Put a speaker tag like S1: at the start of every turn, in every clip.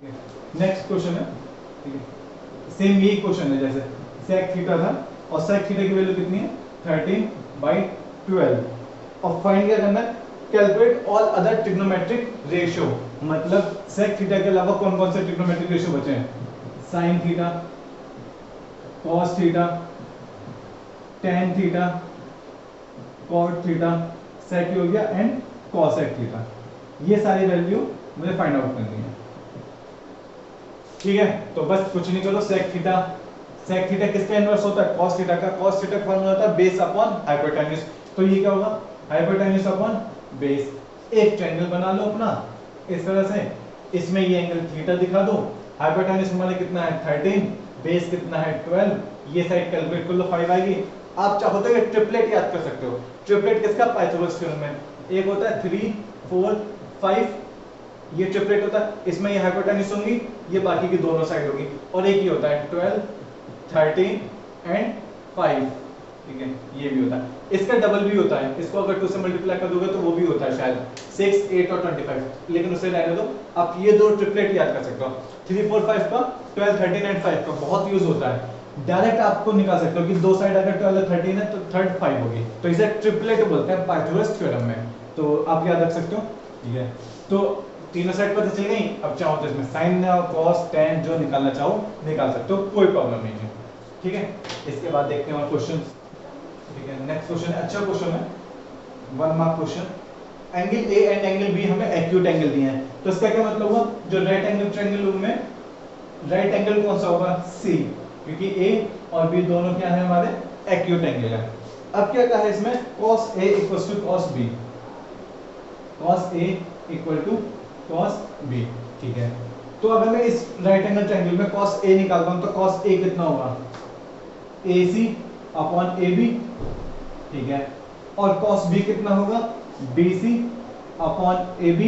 S1: Next question है, ठीक है, सेम यही क्वेश्चन है जैसे sec थीटा था और sec थीटा की वैल्यू कितनी है 13/12 और फाइंड क्या करना है, calculate all other trigonometric ratio, मतलब sec थीटा के अलावा कौन कौन से ट्रिग्नोमेट्रिक रेशियो बचे हैं, sin theta, cos theta, tan theta, cot theta, sec हो गया एंड cosec थीटा, ये सारी वैल्यू मुझे फाइंड आउट करनी है। ठीक है, तो बस कुछ नहीं करो, sec थीटा किसका इनवर्स होता है, cos थीटा का। cos थीटा का फॉर्मूला होता है बेस अपॉन हाइपोटेन्यूज, तो ये क्या होगा, हाइपोटेन्यूज अपॉन बेस। एक ट्रायंगल बना लो अपना इस तरह से, इसमें ये एंगल थीटा दिखा दो, हाइपोटेन्यूज हमारे कितना है 13, बेस कितना है 12, ये साइड कैलकुलेट कर लो 5 आएगी। आप चाहो तो ये ट्रिपलेट याद कर सकते हो। ट्रिपलेट किसका, पाइथागोरस थ्योरम में एक होता है 3 4 5, ये ट्रिपलेट होता है, इसमें ये हाइपोटेन्यूज होंगी, ये बाकी की दोनों साइड होगी, और एक ही होता है 12 13 एंड 5, ठीक है, ये भी होता है। इसका डबल भी होता है, इसको अगर 2 से मल्टीप्लाई कर दोगे तो वो भी होता है शायद 6 8 और 25, लेकिन उसे रहने दो। आप ये दो ट्रिपलेट याद कर सकते हो, 3 4 5 का 12 13 एंड 5 का बहुत यूज होता है। डायरेक्ट आपको निकाल सकते हो कि दो साइड अगर 12 13 है तो थर्ड 5 होगी, तो इसे ट्रिपलेट बोलते हैं पाइथागोरस थ्योरम में, तो आप याद रख सकते हो। ठीक है, तो तीनों साइड पता चल गई। अब चाहो तो इसमें साइन और कॉस टेन जो निकालना चाहो निकाल सकते हो, कोई प्रॉब्लम नहीं है। ठीक है, इसके बाद देखते हैं और क्वेश्चन। ठीक है, नेक्स्ट क्वेश्चन है, अच्छा क्वेश्चन है, 1 mark question. Angle A and angle B हमें एक्यूट एंगल दिए हैं, तो इसका क्या मतलब हुआ, जो राइट एंगल ट्रायंगल में राइट एंगल कौन सा होगा, सी, क्योंकि ए और बी दोनों क्या है हमारे एक्यूट एंगल है। अब क्या कहा है इसमें, cos A equals to cos B, cos A equal to cos B। ठीक है, तो अगर मैं इस राइट एंगल ट्रायंगल में cos A निकालता हूं तो cos A कितना होगा, AC अपॉन AB, ठीक है, और cos B कितना होगा, BC अपॉन AB।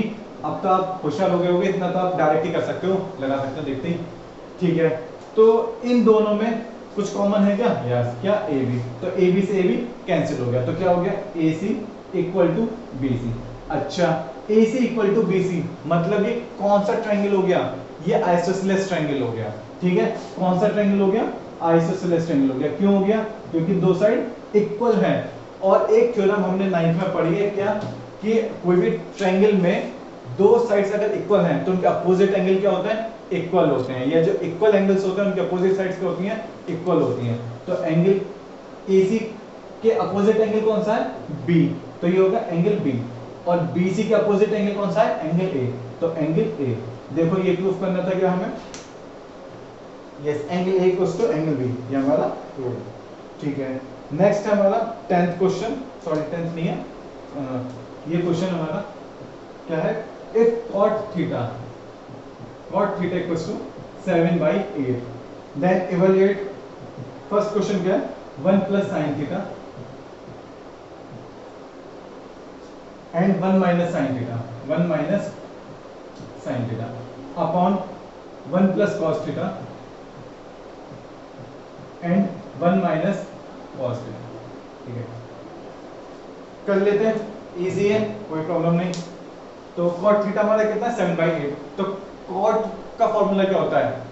S1: अब तो आप होशियार हो गए होगे, इतना तो आप डायरेक्ट ही कर सकते हो, लगा सकते हो देखते ही। ठीक है, तो इन दोनों में कुछ कॉमन है क्या, यस, क्या AB, तो AB से AB कैंसिल हो गया, तो क्या हो गया AC इक्वल टू BC। अच्छा, AC इक्वल टू BC मतलब ये कौन सा ट्रायंगल हो गया, ये आइसोसेलेस ट्रायंगल हो गया। ठीक है, कौन सा ट्रायंगल हो गया, आइसोसेलेस ट्रायंगल हो गया। क्यों हो गया, क्योंकि दो साइड इक्वल है, और एक थ्योरम हमने 9th में पढ़ी है क्या, कि कोई भी ट्रायंगल में दो साइड्स अगर इक्वल हैं तो उनके अपोजिट एंगल क्या होता है, इक्वल होते हैं, या जो इक्वल एंगल्स होते हैं उनके अपोजिट साइड्स क्या होती हैं, इक्वल होती हैं। तो एंगल AC के अपोजिट एंगल कौन सा है, B, तो ये होगा एंगल B, और BC के अपोजिट एंगल कौन सा है, एंगल A, तो एंगल A। देखो ये प्रूफ करना था क्या हमें, yes, angle A equals to angle B, ये हमारा रूल। ठीक है, नेक्स्ट है हमारा 10th क्वेश्चन, सॉरी 10th नहीं है, ये क्वेश्चन हमारा क्या है, if cot theta equals to 7/8 then evaluate. First question क्या है, 1 plus sine theta and 1 minus sine theta, 1 minus sine theta upon 1 plus cos theta and 1 minus cos theta. ठीक है, कर लेते हैं, इजी है, कोई प्रॉब्लम नहीं। तो cot थीटा हमारा कितना, 7/8, तो cot का फॉर्मूला क्या होता है,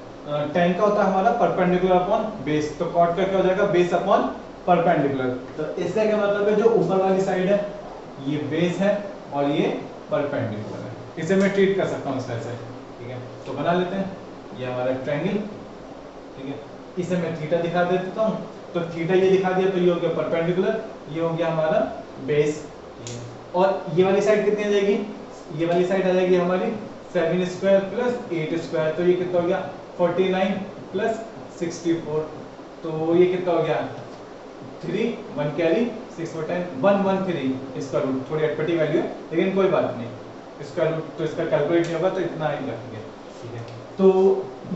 S1: tan का होता है हमारा परपेंडिकुलर अपॉन बेस, तो cot का क्या हो जाएगा, बेस अपॉन परपेंडिकुलर। तो इसका क्या मतलब है, जो ऊपर वाली साइड है ये बेस है और ये परपेंडिकुलर है, इसे मैं ट्रीट कर सकता हूँ इस तरह से। ठीक है, तो बना लेते हैं, ये हमारा ट्रायंगल। ठीक है, इसे मैं थीटा दिखा देता हूँ, तो थीटा ये दिखा दिया, तो ये हो गया परपेंडिकुलर, ये हो गया हमारा बेस। और ये वाली साइड कितनी आ जाएगी, ये वाली साइड आ जाएगी हमारी 7 स्क्वायर प्लस 8 स्क्वायर, तो ये कितना हो गया 49 प्लस 64, तो ये कितना हो गया 3 1 कैरी 6 4 10 113 इसका रूट, थोड़ी अटपटी वैल्यू है लेकिन कोई बात नहीं, इसका रूट तो इसका कैलकुलेट नहीं होगा तो इतना ही रखेंगे। ठीक है, तो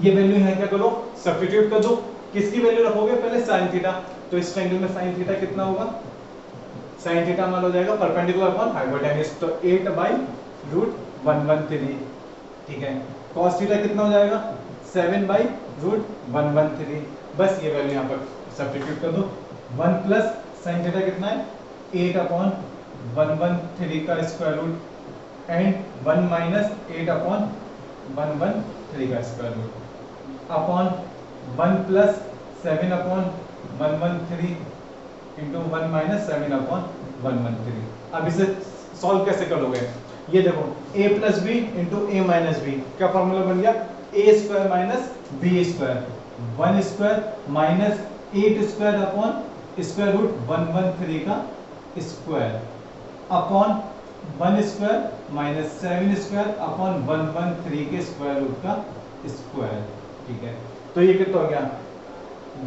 S1: ये वैल्यू यहाँ क्या करो, सब्स्टिट्यूट कर दो। किसकी वैल्यू रखोगे, पहले sin थीटा, तो इस ट्रायंगल में sin थीटा कितना होगा, sin थीटा मान हो जाएगा परपेंडिकुलर अपॉन हाइपोटेन्यूज, तो 8/√113। ठीक है, cos थीटा कितना हो जाएगा 7/√113, बस ये वैल्यू यहाँ पर सब्स्टिट्यूट कर दो। 1 प्लस sin थीटा कितना है 8/113 का स्क्वायर रूट एंड 1 माइनस 8/113 3 का square root upon 1 plus 7 upon 113 into 1 minus 7 upon 113। अब इसे सॉल्व कैसे करोगे? ये देखो a plus B into A minus B, क्या फॉर्मूला बन गया? A square minus B square, 1 square minus 8 square upon square root 113 का square upon 1 square minus 7 square upon 113 के स्क्वायर रूट का स्क्वायर। ठीक है, तो ये कितना हो गया?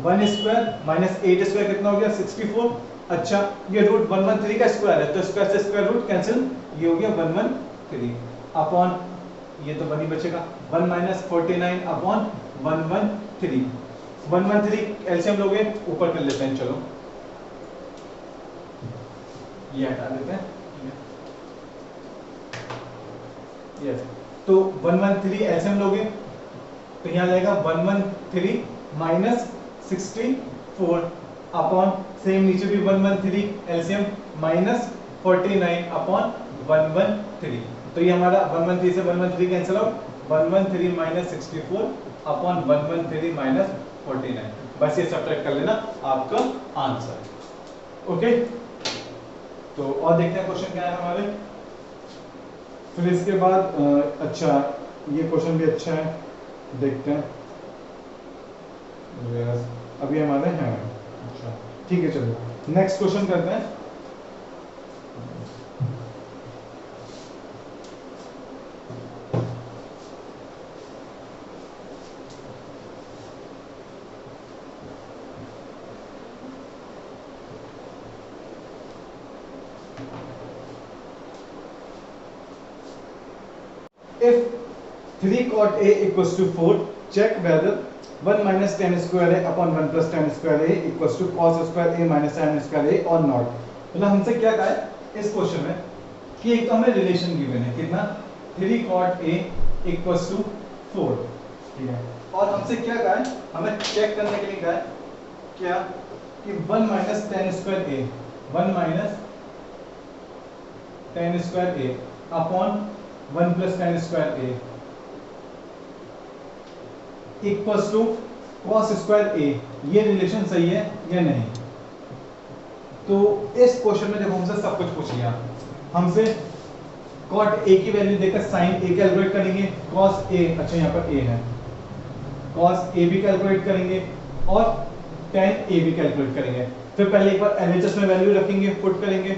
S1: 1 स्क्वायर माइनस 8 स्क्वायर कितना हो गया? 64। अच्छा, ये रूट 113 का स्क्वायर है तो स्क्वायर से स्क्वायर रूट कैंसिल, ये हो गया 113 अपॉन ये तो 1 ही बचेगा, 1 माइनस 49 अपॉन 113। 113 एलसीएम लोगे, ऊपर कर लेते हैं, चलो ये हटा देते हैं। यस, तो 113 एलसीएम लोगे तो यहाँ जाएगा 113 माइनस 64 अपॉन सेम नीचे भी 113 एलसीएम माइनस 49 अपॉन 113। तो ये हमारा 113 से 113 cancel out, 113 minus 64 upon 113 minus 49। बस ये सब्ट्रैक्ट कर लेना, आपका आंसर। ओके, तो और देखते हैं क्वेश्चन क्या है हमारे। फिर इसके बाद अच्छा, ये क्वेश्चन भी अच्छा है, देखते हैं। yes, अभी हमारे हैं। अच्छा ठीक है, चलो नेक्स्ट क्वेश्चन करते हैं। If 3 cot A equals to 4, check whether 1 minus tan square A upon 1 plus tan square A equals to cos square A minus sin square A or not। मतलब हमसे क्या कहा है इस क्वेश्चन में कि एक तो हमें रिलेशन गिवन है कितना, 3 cot A equals to 4, ठीक है, और हमसे क्या कहा है, हमें चेक करने के लिए कहा है क्या कि 1 minus tan square A, 1 minus tan square A upon 1 plus tan square A equals to cos square A, ये रिलेशन सही है या नहीं। तो इस क्वेश्चन में देखो हमसे सब कुछ पूछ लिया, हमसे cot A की वैल्यू देकर sin A कैलकुलेट करेंगे, cos A, अच्छा यहाँ पर A है, cos A भी कैलकुलेट करेंगे और tan A भी कैलकुलेट करेंगे। फिर पहले एक बार LHS में वैल्यू रखेंगे, पुट करेंगे,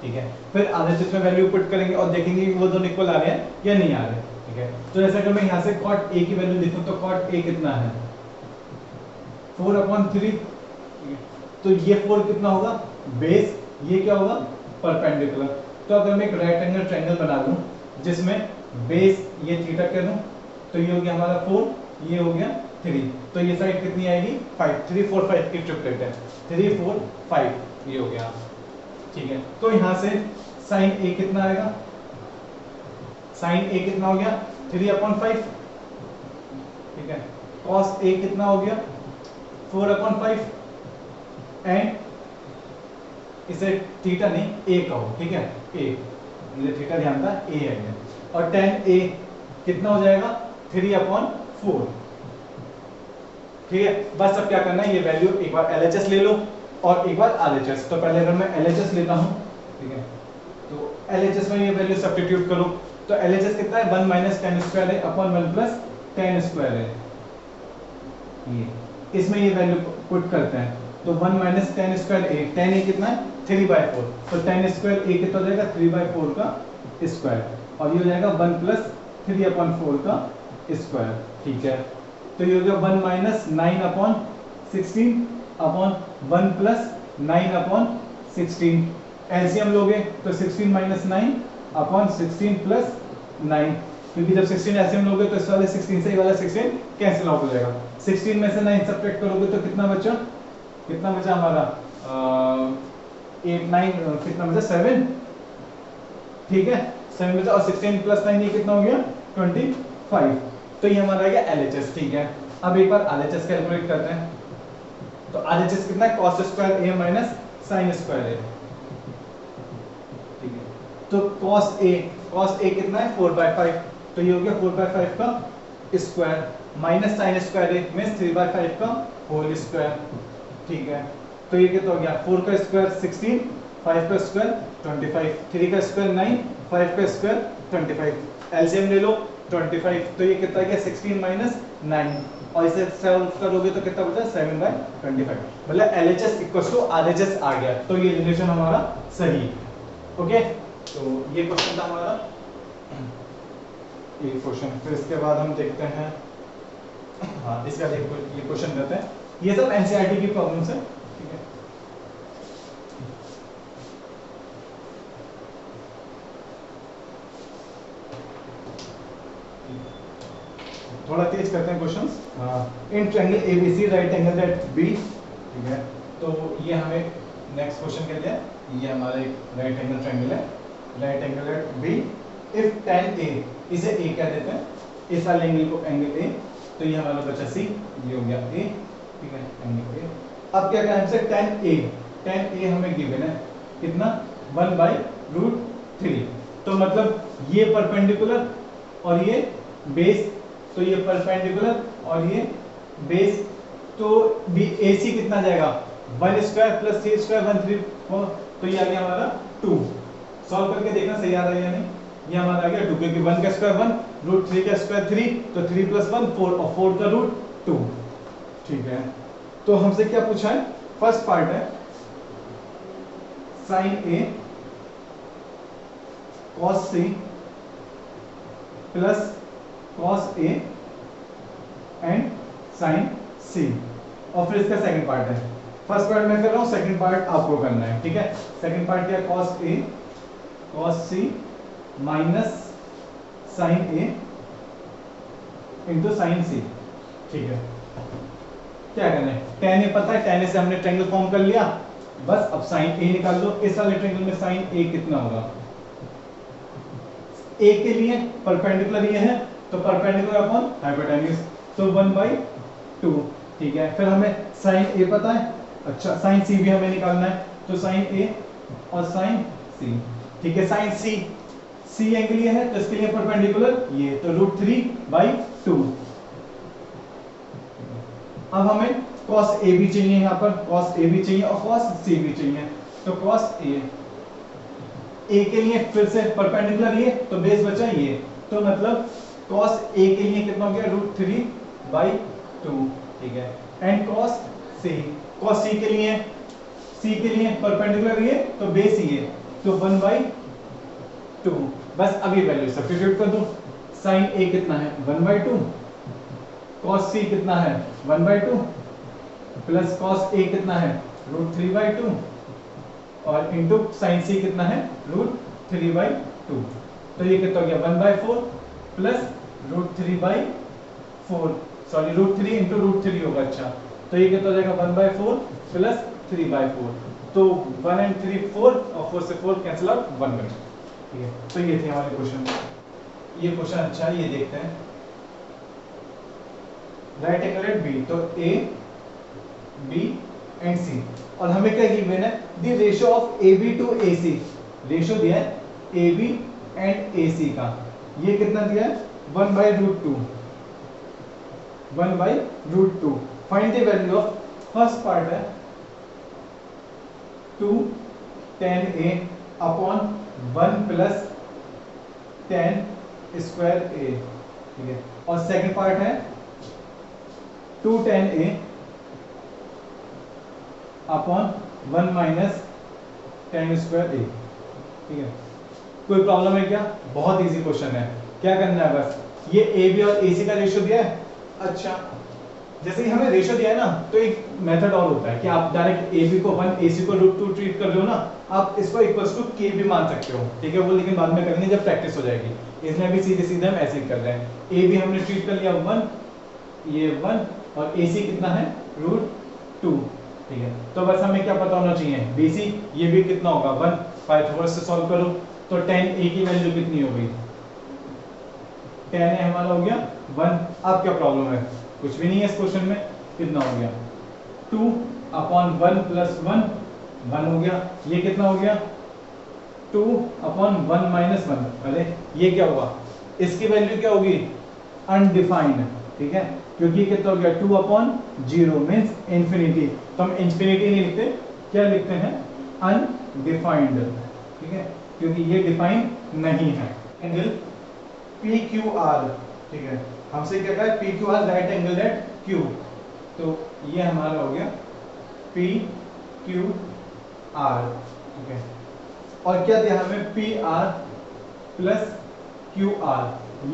S1: ठीक है, फिर RHS में वैल्यू पुट करेंगे और देखेंगे कि वो दोनों इक्वल आ रहे हैं या नहीं आ रहे, ठीक है। तो जैसे अगर मैं यहाँ से cot A की वैल्यू लिखूं तो cot A कितना है 4/3, तो ये 4 कितना होगा बेस, ये क्या होगा परपेंडिकुलर। तो अगर मैं एक राइट एंगल ट्रायंगल बना दूं जिसमें बेस ये थीटा कर दूं तो ये हो गया हमारा 4, ये हो गया 3, तो ये साइड कितनी आएगी 5, 3 4 5 की ट्रिपलेट है, 3 4 5 ये हो गया, ठीक है। तो यहाँ से sin A कितना आएगा, sin A कितना हो गया 3/5, ठीक है, cos A कितना हो गया 4/5 एंड इसे थीटा नहीं A कहो, ठीक है, A, ये थीटा ध्यान था A है, और tan A कितना हो जाएगा 3/4, ठीक है। बस अब क्या करना है, ये वैल्यू एक बार LHS ले लो और एक बार RHS। तो पहले अगर मैं LHS लेता हूं, ठीक है, तो LHS में ये वैल्यू सब्स्टिट्यूट करो, तो LHS कितना है 1 माइनस tan स्क्वायर है अपॉन 1 प्लस tan स्क्वायर है, ये इसमें ये वैल्यू पुट करते हैं तो 1 minus tan square A, tan A कितना है 3/4, तो tan स्क्वायर A कितना हो जाएगा 3/4 का स्क्वायर, और ये हो जाएगा 1 प्लस 3/4 का स्क्वायर, ठीक है। तो ये हो गया 1 माइनस 9/16 अपॉन 1 प्लस 9/16, एलसीएम लोगे तो 16 माइनस 9 अपॉन 16 प्लस 9, क्योंकि जब 16 एलसीएम लोगे तो इस वाले 16 से ये वाला 16 कैंसिल आउट हो जाएगा, 16 में से 9 सब्ट्रैक्ट करोगे तो कितना बचा, कितना बचा हमारा 8 9 कितना बचा 7, ठीक है, 7 बचा, और 16 प्लस 9 ये कितना हो गया 25, तो ये हमारा आ गया LHS, ठीक है। अब एक बार RHS कैलकुलेट करते हैं, तो RHS कितना है cos square A minus sin square A, ठीक है। तो cos A कितना है 4/5, तो ये हो गया 4/5 का स्क्वायर माइनस साइन स्क्वायर ए मीन्स 3/5 का होल स्क्वायर। ठीक है, तो ये कितना हो गया, 4 का स्क्वायर 16, 5 का स्क्वायर 25, 3 का स्क्वायर 9, 5 का स्क्वायर 25, एलसीएम ले लो 25, तो ये कितना गया 16 माइनस 9, और इसे सॉल्व करोगे तो कितना बचा 7/25, मतलब LHS इक्वल्स टू RHS आ गया, तो ये रिलेशन हमारा सही है। ओके, तो ये क्वेश्चन था हमारा, ये क्वेश्चन। फिर इसके बाद हम देखते हैं, हाँ इसका देखो ये क्वेश्चन देते हैं, ये सब एनसीईआरटी की प्रॉब्लम्स है। ठीक है, थोड़ा तेज करते हैं questions. In triangle ABC right angle at B. ठीक है, तो ये हमें नेक्स्ट क्वेश्चन कहते हैं, ये हमारा एक राइट एंगल ट्रायंगल है, right angle at B if tan A, इसे A कह देते हैं, इस वाले एंगल को एंगल A, तो ये हमारा बचा C, ये हो गया A। ठीक है, एंगल A। अब क्या करें हमसे, tan A हमें गिवन है कितना 1/√3, तो मतलब ये परपेंडिकुलर और ये बेस, तो ये परपेंडिकुलर और ये बेस, तो AC कितना जाएगा 1 स्क्वायर प्लस 3 स्क्वायर 1 3 4, तो ये आ गया हमारा 2। सॉल्व करके देखना सही आ रहा है या नहीं, ये हमारा आ गया 2, क्योंकि 1 का स्क्वायर 1, √3 का स्क्वायर 3, तो 3 + 1 4, और 4 का रूट 2। ठीक है, तो हमसे क्या पूछा है, फर्स्ट पार्ट है sin A cos C plus cos A and sin C, और फिर इसका सेकंड पार्ट है, फर्स्ट पार्ट मैं कर रहा हूँ, सेकंड पार्ट आपको करना है। ठीक है, सेकंड पार्ट क्या, cos A cos C minus sin A into sin C। ठीक है, क्या करना है, tan A पता है, tan A से हमने ट्रायंगल फॉर्म कर लिया, बस अब sin A निकाल लो। इस वाले ट्रायंगल में sin A कितना होगा, A के लिए परपेंडिकुलर ये है, तो परपेंडिकुलर अपॉन हाइपोटेन्यूज, तो 1/2। ठीक है, फिर हमें sin A पता है, अच्छा sin C भी हमें निकालना है, तो sin A और sin C। ठीक है, sin C एंगल ये है, तो इसके लिए परपेंडिकुलर ये, तो √3/2। अब हमें cos A भी चाहिए, यहाँ पर cos A भी चाहिए और cos C भी चाहिए, तो cos A के लिए फिर से परपेंडिकुलर ये, तो बेस बचा ये, तो मतलब cos A के लिए कितना हो गया √3/2। ठीक है, एंड cos C के लिए परपेंडिकुलर ये, तो बेस ये, तो 1/2। बस अभी वैल्यू सब्स्टिट्यूट कर दो, sin A कितना है 1/2, cos C कितना है 1/2, प्लस cos A कितना है √3/2, और इंटू sin C कितना है √3/2, तो ये कितना हो गया 1/4 प्लस √3/4, सॉरी √3 इंटू √3 होगा, अच्छा तो ये कितना हो जाएगा 1/4 प्लस 3/4, तो 1 and 3 4, और 4 से 4 कैंसिल आउट 1 बने। ठीक है, तो ये थे हमारे क्वेश्चन। ये क्वेश्चन अच्छा है, ये देखते हैं, राइट एंगल एट बी, तो A B एंड C, और हमें क्या गिवन है, the ratio of AB to AC, ratio दिया है AB एंड AC का, ये कितना दिया है 1/√2, 1/√2। Find the value of, first part है 2 tan A upon 1 plus tan square A। ठीक है, और सेकंड पार्ट है 2 tan A upon 1 minus tan square A। ठीक है, कोई प्रॉब्लम है क्या, बहुत इजी क्वेश्चन है, क्या करना है बस, ये AB और AC का रेशियो दिया है, अच्छा जैसे ही हमें रेशियो दिया है ना, तो एक मेथड और होता है कि आप डायरेक्ट AB को 1 AC को √2 ट्रीट कर रहे हो ना, आप इसको इक्वल्स टू K भी मान सकते हो। ठीक है, वो लेकिन बाद में करेंगे जब प्रैक्टिस हो जाएगी, इसमें भी सीधे सीधे हम ऐसे ही कर रहे हैं, AB हमने ट्रीट कर लिया 1, ये 1, और AC कितना है √2। ठीक है, तो बस हमें क्या पता होना चाहिए, BC ये भी कितना होगा 1, पाइथागोरस से सॉल्व करो, तो tan A की वैल्यू कितनी हो गई, tan A हमारा हो गया 1। अब क्या प्रॉब्लम है, कुछ भी नहीं है इस क्वेश्चन में, कितना हो गया 2 अपॉन 1 प्लस 1, 1 हो गया, ये कितना हो गया 2 अपॉन 1 माइनस 1, अरे ये क्या हुआ, इसकी वैल्यू क्या होगी अनडिफाइंड, ठीक है, क्योंकि कितना हो गया 2/0 मीन्स इंफिनिटी, तो हम इंफिनिटी नहीं लिखते, क्या लिखते हैं अनडिफाइंड, ठीक है, क्योंकि ये डिफाइन नहीं है। एंगल पी क्यू आर, ठीक है, हमसे क्या कहा P Q R right angle at Q, तो ये हमारा हो गया पी क्यू आर, ठीक है, और क्या दिया हमें P R plus Q R,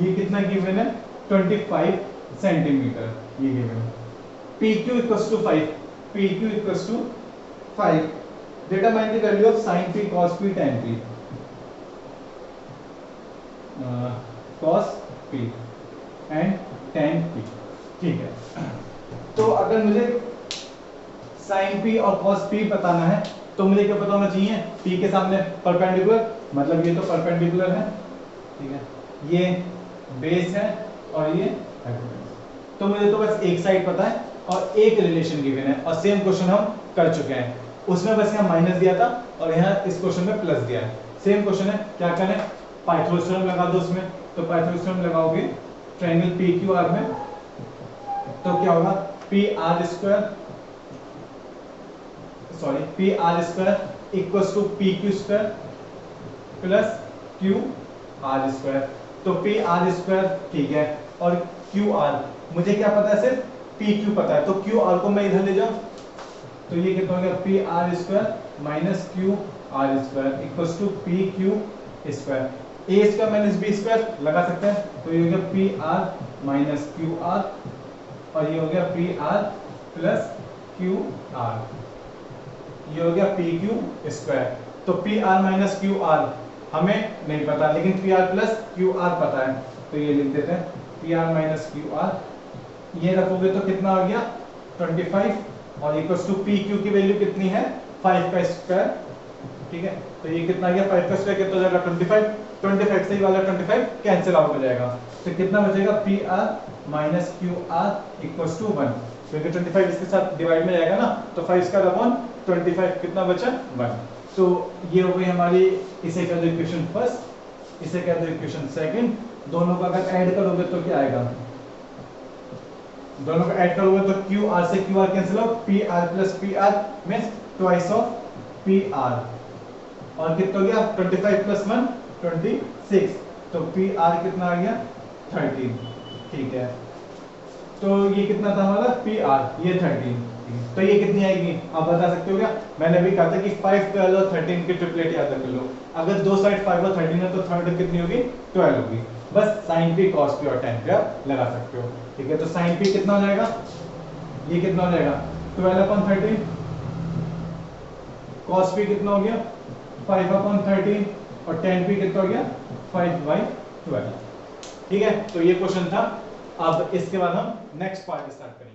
S1: ये कितना गिवन है 25 सेंटीमीटर, ये गिवन है। P Q equals to 5, P Q equals to 5, determine the value of sine P cos P tan P, cos P and tan P, ठीक है। तो अगर मुझे साइन पी और कॉस पी बताना है तो मुझे क्या पता होना चाहिए, पी के सामने परपेंडिकुलर, मतलब ये तो परपेंडिकुलर है, ठीक है, ये बेस है और ये हाइपोटेन्यूज, तो मुझे तो बस एक साइड पता है और एक रिलेशन गिवन है, और सेम क्वेश्चन हम कर चुके हैं, उसमें बस यहाँ माइनस दिया था और यहाँ इस क्वेश्चन में प्लस दिया है, सेम क्वेश्चन है, क्या करें पाइथागोरस थ्योरम लगा दो उसमें, तो पाइथागोरस थ्योरम लगाओगे ट्रायंगल पी क्यू आर में, तो क्या होगा P R square, sorry P R square equals to P Q square plus Q R square, तो पी आर स्क्वायर, ठीक है, और क्यू आर मुझे क्या पता है, सिर्फ पी क्यू पता है, तो क्यू आर को मैं इधर ले जाऊं, तो ये कितना हो गया P R square minus Q R square equals to P Q square, A square minus B square लगा सकते हैं, तो ये हो गया P R minus Q R, और ये हो गया P R plus Q R, ये हो गया पी क्यू स्क्वायर। तो P R minus Q R हमें नहीं पता, लेकिन P R plus Q R पता है, तो ये लिख देते हैं P R minus Q R, ये रखोगे तो कितना आ गया 25, और इक्वल्स टू पी क्यू की वैल्यू कितनी है 5 का स्क्वायर, ठीक है, तो ये कितना आ गया 5 का स्क्वायर कितना हो जाएगा 25, 25 से ही वाला 25 कैंसिल आउट हो जाएगा, तो कितना बचेगा P R minus Q R equals to 1, क्योंकि 25 इसके साथ डिवाइड में जाएगा ना, तो 5 स्क्वायर अपॉन 25 कितना बचा 1, तो ये हो गई हमारी, इसे कह दो इक्वेशन फर्स्ट, इसे कह दो इक्वेशन सेकंड, दोनों को अगर ऐड करोगे तो क्या आएगा, दोनों को ऐड करोगे तो क्यू आर से क्यू आर कैंसिल हो, P R plus P R means twice of P R, और कितना हो गया 25 प्लस 1 26, तो पी आर कितना आ गया 13, ठीक है, तो ये कितना था हमारा पी आर ये 13, तो ये कितनी आएगी आप बता सकते हो क्या, मैंने अभी कहा था कि 5, 12 और 13 की ट्रिपलेट याद रख लो, अगर दो साइड 5 और 13 है तो थर्ड कितनी होगी 12 होगी, बस साइन पी कॉस पी और टेन पी आप लगा सकते हो, ठीक है, तो साइन पी कितना हो जाएगा, ये कितना हो जाएगा 12/13, कॉस पी कितना हो गया 5/13, और टेन पी कितना हो गया 5/12, ठीक है, तो ये क्वेश्चन था। अब इसके बाद हम नेक्स्ट पार्ट स्टार्ट करेंगे।